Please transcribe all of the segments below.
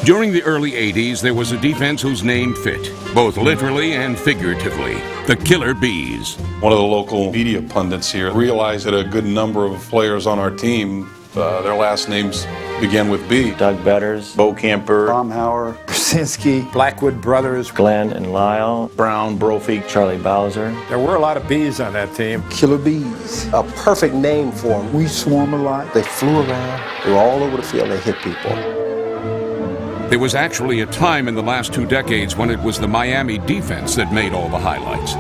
During the early 80s, there was a defense whose name fit, both literally and figuratively, the Killer Bees. One of the local media pundits here realized that a good number of players on our team, their last names began with B. Doug Betters, Bo Camper, Baumhauer, Brzezinski, Blackwood Brothers, Glenn and Lyle, Brown, Brophy, Charlie Bowser. There were a lot of bees on that team. Killer Bees. A perfect name for them. We swarm a lot. They flew around. They were all over the field. They hit people. There was actually a time in the last 2 decades when it was the Miami defense that made all the highlights.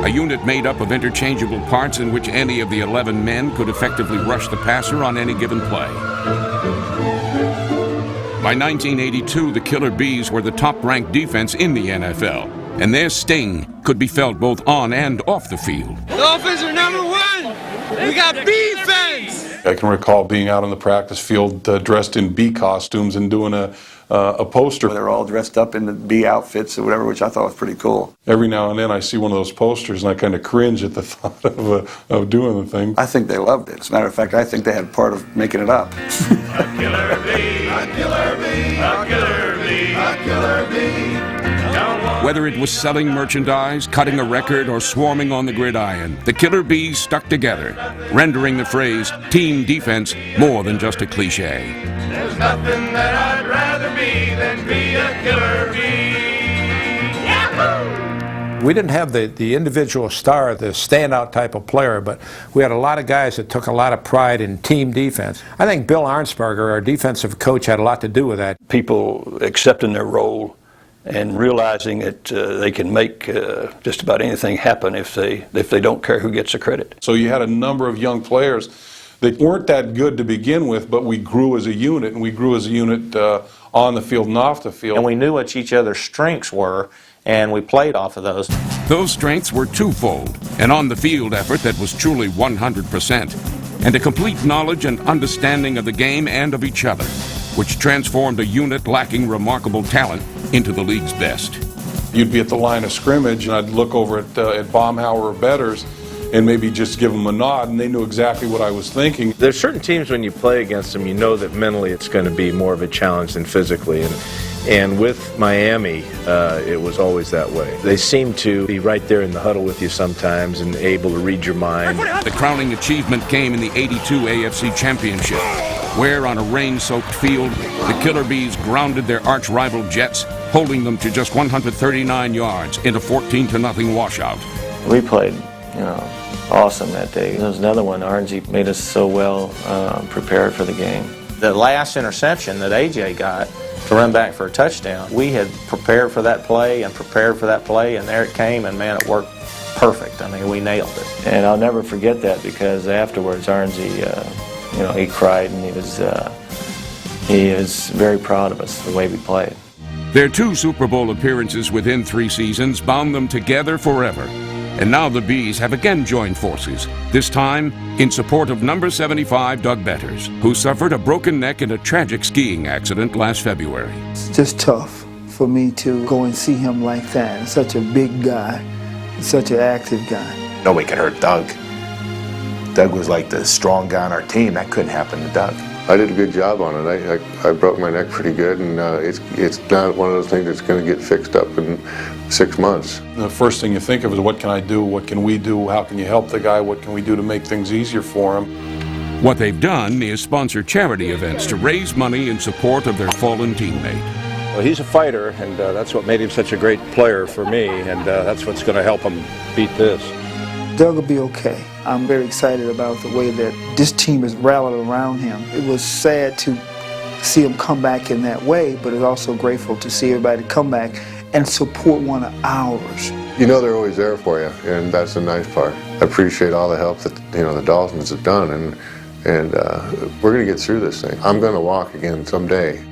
A unit made up of interchangeable parts in which any of the 11 men could effectively rush the passer on any given play. By 1982, the Killer Bees were the top-ranked defense in the NFL, and their sting could be felt both on and off the field. Dolphins are number 1! We got defense! I can recall being out on the practice field dressed in bee costumes and doing a poster. They're all dressed up in the bee outfits or whatever, which I thought was pretty cool. Every now and then I see one of those posters and I kind of cringe at the thought of doing the thing. I think they loved it. As a matter of fact, I think they had part of making it up. A killer bee, a killer bee, a killer bee, a killer bee. Whether it was selling merchandise, cutting a record, or swarming on the gridiron, the Killer Bees stuck together, rendering the phrase team defense more than just a cliche. There's nothing that I'd rather be than be a killer bee. Yahoo! We didn't have the individual star, the standout type of player, but we had a lot of guys that took a lot of pride in team defense. I think Bill Arnsparger, our defensive coach, had a lot to do with that. People accepting their role and realizing that they can make just about anything happen if they don't care who gets the credit. So you had a number of young players that weren't that good to begin with, but we grew as a unit, and we grew as a unit on the field and off the field. And we knew what each other's strengths were, and we played off of those. Those strengths were twofold: an on-the-field effort that was truly 100%, and a complete knowledge and understanding of the game and of each other, which transformed a unit lacking remarkable talent into the league's best. You'd be at the line of scrimmage, and I'd look over at Baumhauer or Betters and maybe just give them a nod, and they knew exactly what I was thinking. There's certain teams when you play against them, you know that mentally it's going to be more of a challenge than physically. And with Miami, it was always that way. They seem to be right there in the huddle with you sometimes and able to read your mind. The crowning achievement came in the '82 AFC Championship, where on a rain-soaked field, the Killer Bees grounded their arch-rival Jets, holding them to just 139 yards in a 14-0 washout. We played, awesome that day. There was another one. Arnsey made us so well prepared for the game. The last interception that AJ got to run back for a touchdown, we had prepared for that play, and there it came, and man, it worked perfect. I mean, we nailed it. And I'll never forget that, because afterwards Arnsey, he cried, and he is very proud of us, the way we played. Their 2 Super Bowl appearances within 3 seasons bound them together forever. And now the Bees have again joined forces, this time in support of number 75 Doug Betters, who suffered a broken neck in a tragic skiing accident last February. It's just tough for me to go and see him like that. Such a big guy, such an active guy. Nobody could hurt Doug. Doug was like the strong guy on our team. That couldn't happen to Doug. I did a good job on it. I broke my neck pretty good, and it's not one of those things that's going to get fixed up in 6 months. The first thing you think of is, what can I do? What can we do? How can you help the guy? What can we do to make things easier for him? What they've done is sponsor charity events to raise money in support of their fallen teammate. Well, he's a fighter, and that's what made him such a great player for me, and that's what's going to help him beat this. Doug will be okay. I'm very excited about the way that this team has rallied around him. It was sad to see him come back in that way, but it's also grateful to see everybody come back and support one of ours. You know they're always there for you, and that's the nice part. I appreciate all the help that the Dolphins have done, and we're going to get through this thing. I'm going to walk again someday.